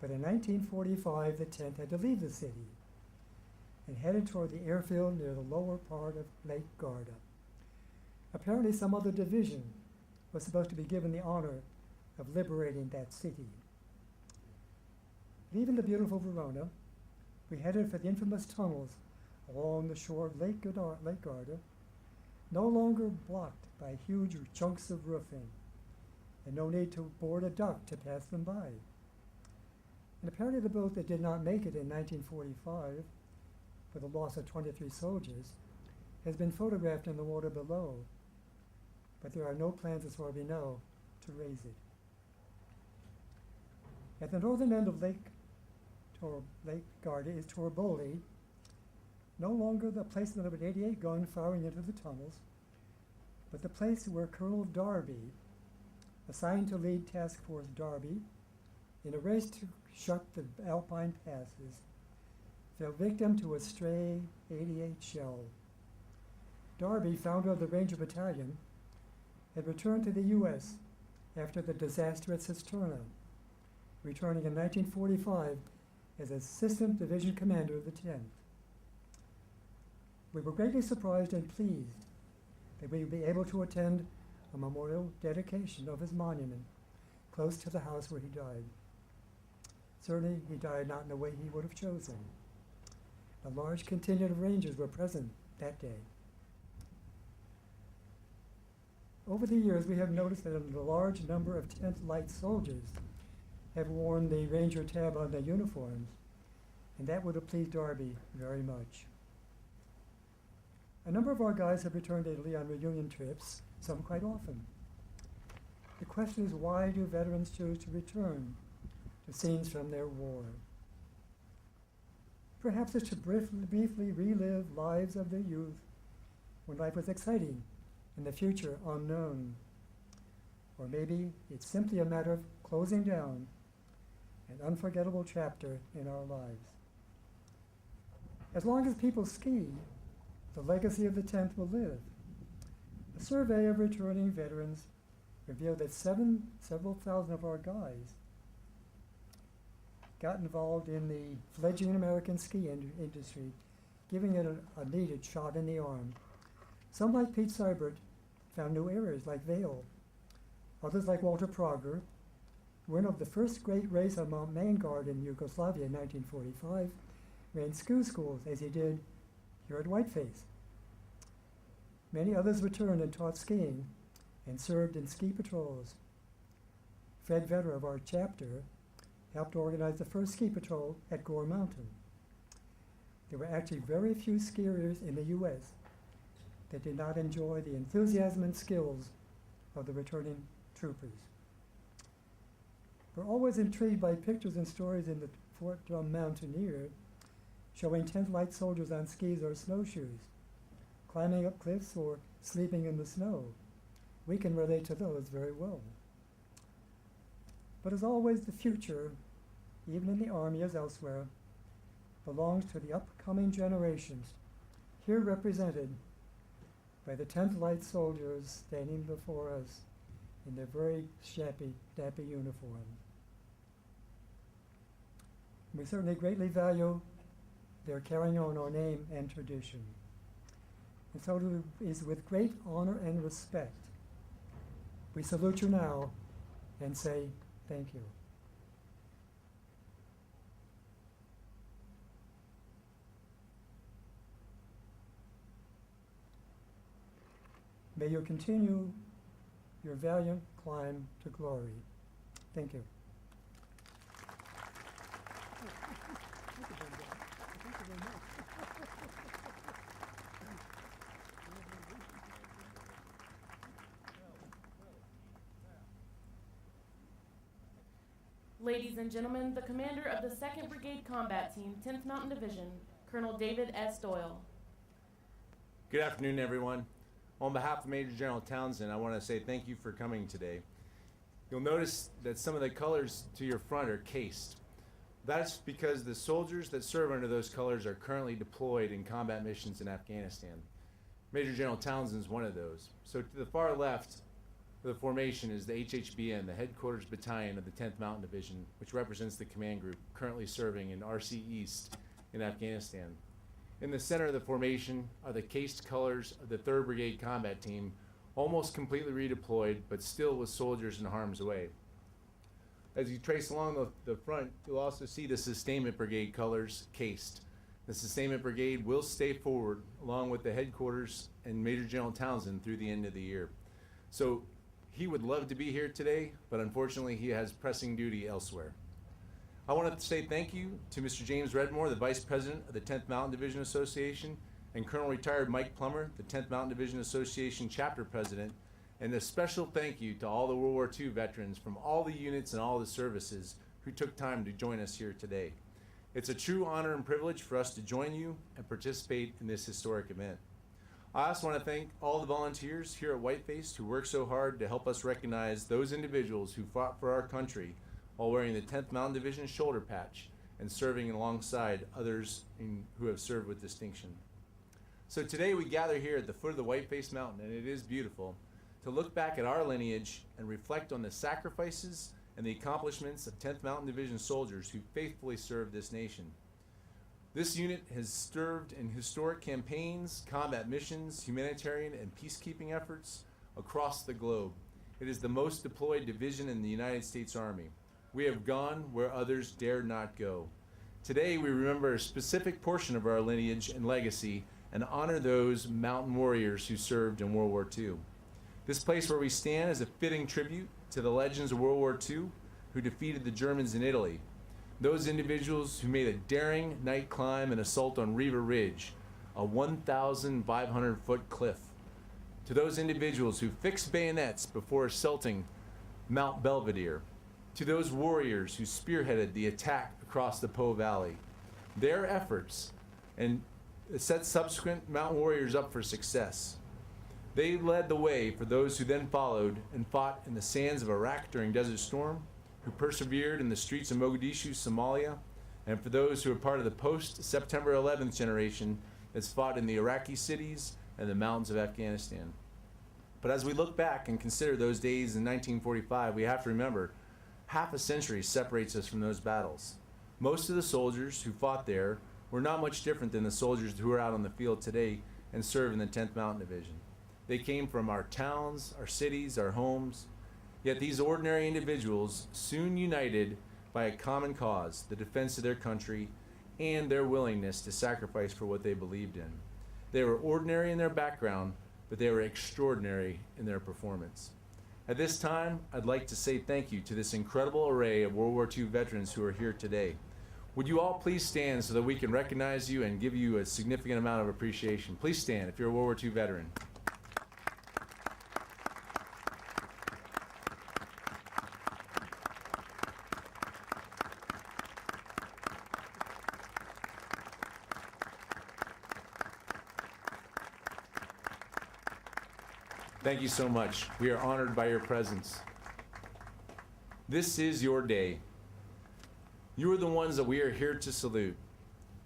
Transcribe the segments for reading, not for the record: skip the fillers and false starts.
But in 1945, the 10th had to leave the city and headed toward the airfield near the lower part of Lake Garda. Apparently some other division was supposed to be given the honor of liberating that city. Leaving the beautiful Verona, we headed for the infamous tunnels along the shore of Lake Garda, no longer blocked by huge chunks of roofing, and no need to board a duck to pass them by. And apparently the boat that did not make it in 1945, for the loss of 23 soldiers, has been photographed in the water below, but there are no plans, as far as we know, to raise it. At the northern end of Lake Garda is Torboli, no longer the place of the number 88 gun firing into the tunnels, but the place where Colonel Darby, assigned to lead Task Force Darby, in a race to shut the Alpine passes, fell victim to a stray 88 shell. Darby, founder of the Ranger Battalion, had returned to the U.S. after the disaster at Cisterna, returning in 1945 as Assistant Division Commander of the 10th. We were greatly surprised and pleased that we would be able to attend a memorial dedication of his monument close to the house where he died. Certainly, he died not in the way he would have chosen. A large contingent of Rangers were present that day. Over the years, we have noticed that a large number of 10th Light soldiers have worn the Ranger tab on their uniforms, and that would have pleased Darby very much. A number of our guys have returned to Italy on reunion trips, some quite often. The question is, why do veterans choose to return to scenes from their war? Perhaps it's to briefly relive lives of their youth when life was exciting and the future unknown. Or maybe it's simply a matter of closing down an unforgettable chapter in our lives. As long as people ski, the legacy of the 10th will live. A survey of returning veterans revealed that several thousand of our guys got involved in the fledgling American ski industry, giving it a needed shot in the arm. Some, like Pete Seibert, found new areas like Vail. Others, like Walter Prager, winner of the first great race on Mount Maingard in Yugoslavia in 1945, ran ski schools as he did here at Whiteface. Many others returned and taught skiing and served in ski patrols. Fred Vetter of our chapter helped organize the first ski patrol at Gore Mountain. There were actually very few skiers in the U.S. that did not enjoy the enthusiasm and skills of the returning troopers. We're always intrigued by pictures and stories in the Fort Drum Mountaineer showing 10th Light soldiers on skis or snowshoes, climbing up cliffs or sleeping in the snow. We can relate to those very well. But as always, the future, even in the Army as elsewhere, belongs to the upcoming generations, here represented by the 10th Light soldiers standing before us in their very shabby, dappy uniforms. We certainly greatly value their carrying on our name and tradition. And so it is with great honor and respect we salute you now and say thank you. May you continue your valiant climb to glory. Thank you. Ladies and gentlemen, the commander of the 2nd Brigade Combat Team, 10th Mountain Division, Colonel David S. Doyle. Good afternoon, everyone. On behalf of Major General Townsend, I want to say thank you for coming today. You'll notice that some of the colors to your front are cased. That's because the soldiers that serve under those colors are currently deployed in combat missions in Afghanistan. Major General Townsend is one of those. So to the far left of the formation is the HHBN, the Headquarters Battalion of the 10th Mountain Division, which represents the command group currently serving in RC East in Afghanistan. In the center of the formation are the cased colors of the 3rd Brigade Combat Team, almost completely redeployed, but still with soldiers in harm's way. As you trace along the front, you'll also see the Sustainment Brigade colors cased. The Sustainment Brigade will stay forward along with the headquarters and Major General Townsend through the end of the year. So he would love to be here today, but unfortunately he has pressing duty elsewhere. I want to say thank you to Mr. James Redmore, the Vice President of the 10th Mountain Division Association, and Colonel Retired Mike Plummer, the 10th Mountain Division Association Chapter President, and a special thank you to all the World War II veterans from all the units and all the services who took time to join us here today. It's a true honor and privilege for us to join you and participate in this historic event. I also want to thank all the volunteers here at Whiteface who work so hard to help us recognize those individuals who fought for our country while wearing the 10th Mountain Division shoulder patch and serving alongside others who have served with distinction. So today we gather here at the foot of the Whiteface Mountain, and it is beautiful, to look back at our lineage and reflect on the sacrifices and the accomplishments of 10th Mountain Division soldiers who faithfully served this nation. This unit has served in historic campaigns, combat missions, humanitarian and peacekeeping efforts across the globe. It is the most deployed division in the United States Army. We have gone where others dared not go. Today we remember a specific portion of our lineage and legacy and honor those mountain warriors who served in World War II. This place where we stand is a fitting tribute to the legends of World War II who defeated the Germans in Italy. Those individuals who made a daring night climb and assault on Riva Ridge, a 1,500-foot cliff. To those individuals who fixed bayonets before assaulting Mount Belvedere. To those warriors who spearheaded the attack across the Po Valley. Their efforts and set subsequent mountain warriors up for success. They led the way for those who then followed and fought in the sands of Iraq during Desert Storm, who persevered in the streets of Mogadishu, Somalia, and for those who are part of the post-September 11th generation that's fought in the Iraqi cities and the mountains of Afghanistan. But as we look back and consider those days in 1945, we have to remember half a century separates us from those battles. Most of the soldiers who fought there were not much different than the soldiers who are out on the field today and serve in the 10th Mountain Division. They came from our towns, our cities, our homes. Yet these ordinary individuals soon united by a common cause, the defense of their country, and their willingness to sacrifice for what they believed in. They were ordinary in their background, but they were extraordinary in their performance. At this time, I'd like to say thank you to this incredible array of World War II veterans who are here today. Would you all please stand so that we can recognize you and give you a significant amount of appreciation? Please stand if you're a World War II veteran. Thank you so much. We are honored by your presence. This is your day. You are the ones that we are here to salute.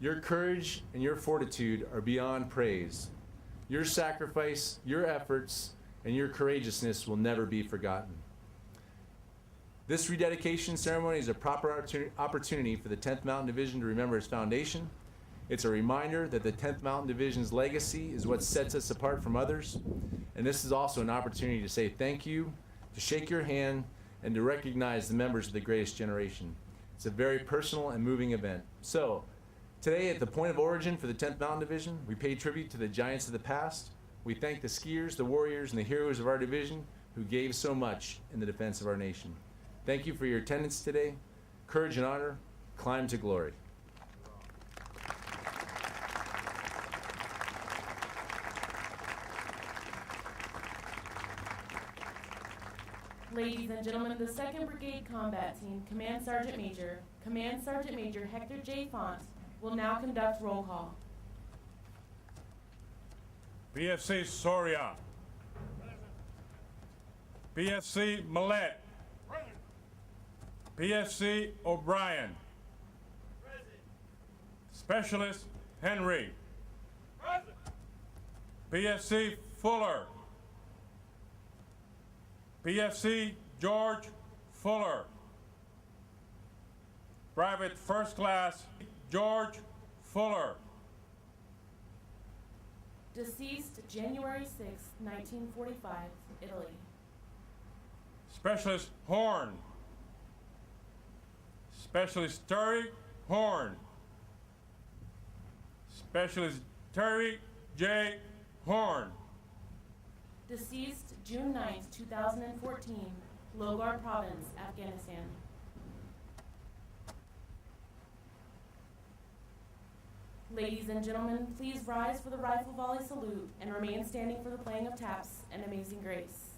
Your courage and your fortitude are beyond praise. Your sacrifice, your efforts, and your courageousness will never be forgotten. This rededication ceremony is a proper opportunity for the 10th Mountain Division to remember its foundation. It's a reminder that the 10th Mountain Division's legacy is what sets us apart from others. And this is also an opportunity to say thank you, to shake your hand, and to recognize the members of the greatest generation. It's a very personal and moving event. So, today at the point of origin for the 10th Mountain Division, we pay tribute to the giants of the past. We thank the skiers, the warriors, and the heroes of our division who gave so much in the defense of our nation. Thank you for your attendance today. Courage and honor, climb to glory. Ladies and gentlemen, the 2nd Brigade Combat Team, Command Sergeant Major Hector J. Font, will now conduct roll call. BFC Soria. BFC Millette. BFC O'Brien. Specialist Henry. BFC Fuller. PFC George Fuller. Private First Class George Fuller. Deceased January 6, 1945, Italy. Specialist Horn. Specialist Terry Horn. Specialist Terry J. Horn. Deceased June 9, 2014, Logar Province, Afghanistan. Ladies and gentlemen, please rise for the rifle volley salute and remain standing for the playing of taps and Amazing Grace.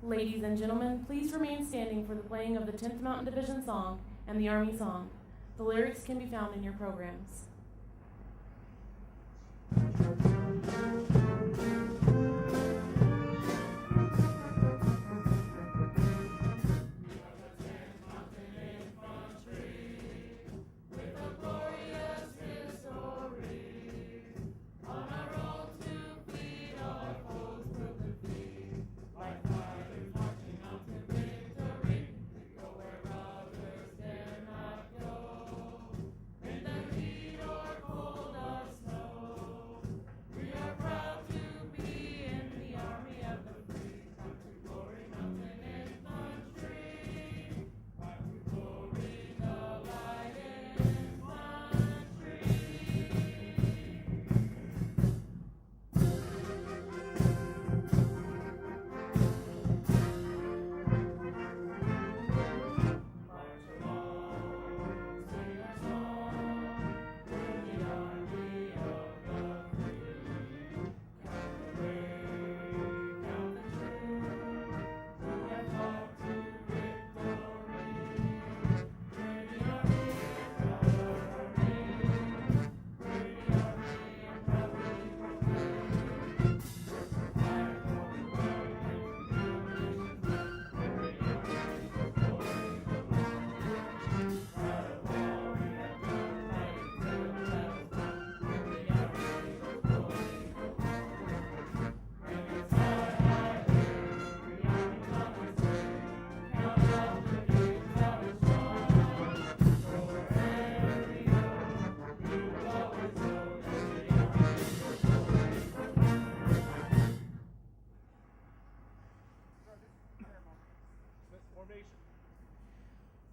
Ladies and gentlemen, please remain standing for the playing of the 10th Mountain Division song and the Army song. The lyrics can be found in your programs. Hero formation.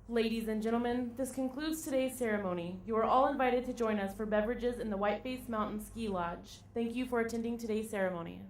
Ladies and gentlemen, this concludes today's ceremony. You are all invited to join us for beverages in the Whiteface Mountain Ski Lodge. Thank you for attending today's ceremony.